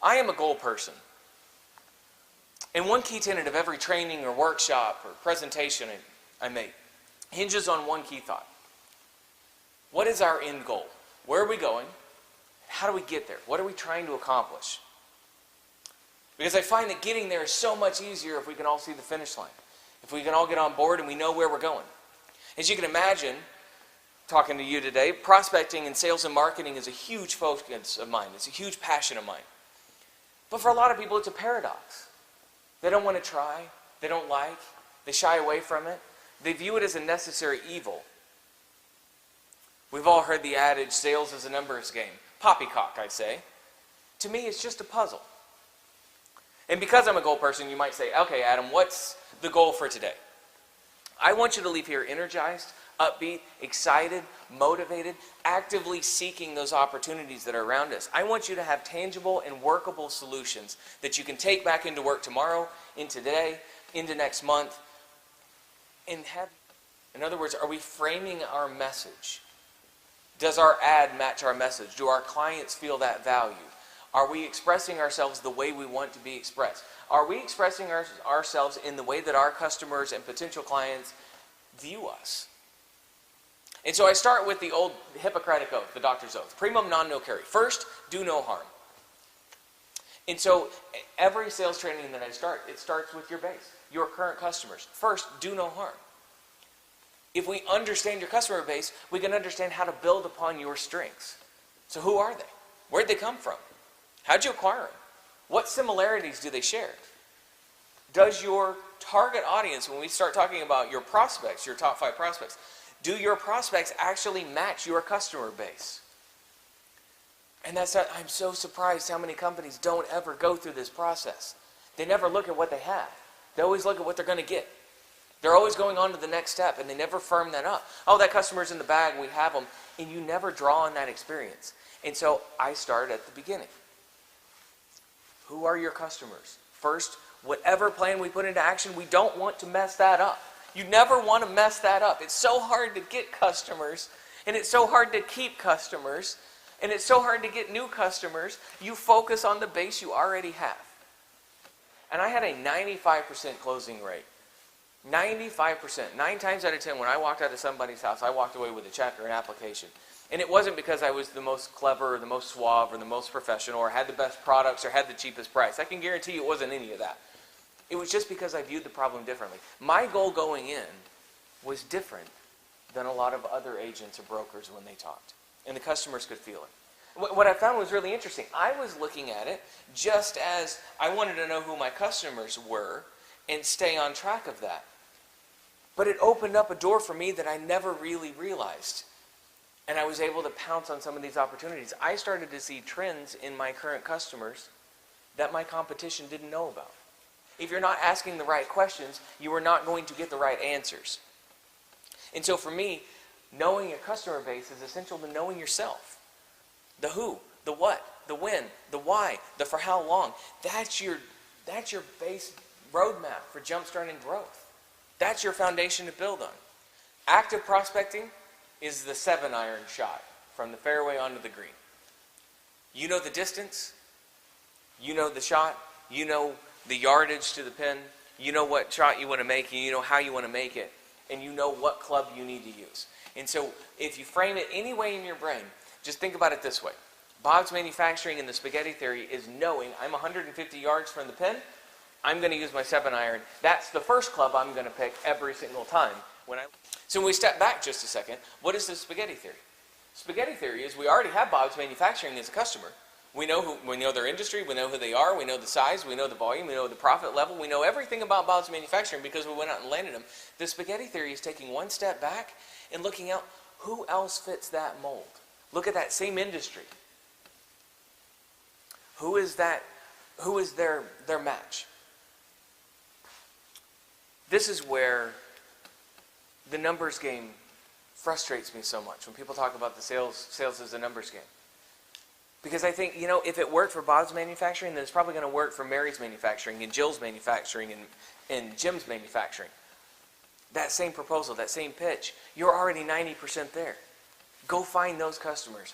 I am a goal person. And one key tenet of every training or workshop or presentation I make hinges on one key thought. What is our end goal? Where are we going? How do we get there? What are we trying to accomplish? Because I find that getting there is so much easier if we can all see the finish line. If we can all get on board and we know where we're going. As you can imagine, talking to you today, prospecting and sales and marketing is a huge focus of mine. It's a huge passion of mine. But for a lot of people, it's a paradox. They don't want to try. They don't like. They shy away from it. They view it as a necessary evil. We've all heard the adage, sales is a numbers game. Poppycock, I say. To me, it's just a puzzle. And because I'm a goal person, you might say, okay, Adam, what's the goal for today? I want you to leave here energized, upbeat, excited, motivated, actively seeking those opportunities that are around us. I want you to have tangible and workable solutions that you can take back into work tomorrow, into today, into next month, and have. In other words, are we framing our message? Does our ad match our message? Do our clients feel that value? Are we expressing ourselves the way we want to be expressed? Are we expressing ourselves in the way that our customers and potential clients view us? And so I start with the old Hippocratic oath, the doctor's oath. Primum non nocere. First, do no harm. And so every sales training that I start, it starts with your base, your current customers. First, do no harm. If we understand your customer base, we can understand how to build upon your strengths. So who are they? Where'd they come from? How'd you acquire them? What similarities do they share? Does your target audience, when we start talking about your prospects, your top 5 prospects, do your prospects actually match your customer base? And I'm so surprised how many companies don't ever go through this process. They never look at what they have. They always look at what they're going to get. They're always going on to the next step, and they never firm that up. Oh, that customer's in the bag, we have them, and you never draw on that experience. And so I start at the beginning. Who are your customers? First, whatever plan we put into action, we don't want to mess that up. You never want to mess that up. It's so hard to get customers, and it's so hard to keep customers, and it's so hard to get new customers. You focus on the base you already have. And I had a 95% closing rate. 95%. 9 times out of 10, when I walked out of somebody's house, I walked away with a check or an application. And it wasn't because I was the most clever or the most suave or the most professional or had the best products or had the cheapest price. I can guarantee you it wasn't any of that. It was just because I viewed the problem differently. My goal going in was different than a lot of other agents or brokers when they talked. And the customers could feel it. What I found was really interesting. I was looking at it just as I wanted to know who my customers were and stay on track of that. But it opened up a door for me that I never really realized. And I was able to pounce on some of these opportunities. I started to see trends in my current customers that my competition didn't know about. If you're not asking the right questions, you are not going to get the right answers. And so for me, knowing your customer base is essential to knowing yourself. The who, the what, the when, the why, the for how long. That's your base roadmap for jumpstarting growth. That's your foundation to build on. Active prospecting is the 7-iron shot from the fairway onto the green. You know the distance, you know the shot, you know the yardage to the pin, you know what shot you want to make, and you know how you want to make it, and you know what club you need to use. And so if you frame it any way in your brain, just think about it this way. Bob's Manufacturing in the spaghetti theory is knowing I'm 150 yards from the pin, I'm going to use my 7-iron. That's the first club I'm going to pick every single time. So when we step back just a second, what is the spaghetti theory? Spaghetti theory is we already have Bob's Manufacturing as a customer. We know their industry, we know who they are, we know the size, we know the volume, we know the profit level, we know everything about Bob's Manufacturing because we went out and landed them. The spaghetti theory is taking one step back and looking out who else fits that mold. Look at that same industry. Who is their match? This is where the numbers game frustrates me so much when people talk about the sales as a numbers game. Because I think, if it worked for Bob's Manufacturing, then it's probably going to work for Mary's Manufacturing and Jill's Manufacturing and Jim's Manufacturing. That same proposal, that same pitch, you're already 90% there. Go find those customers.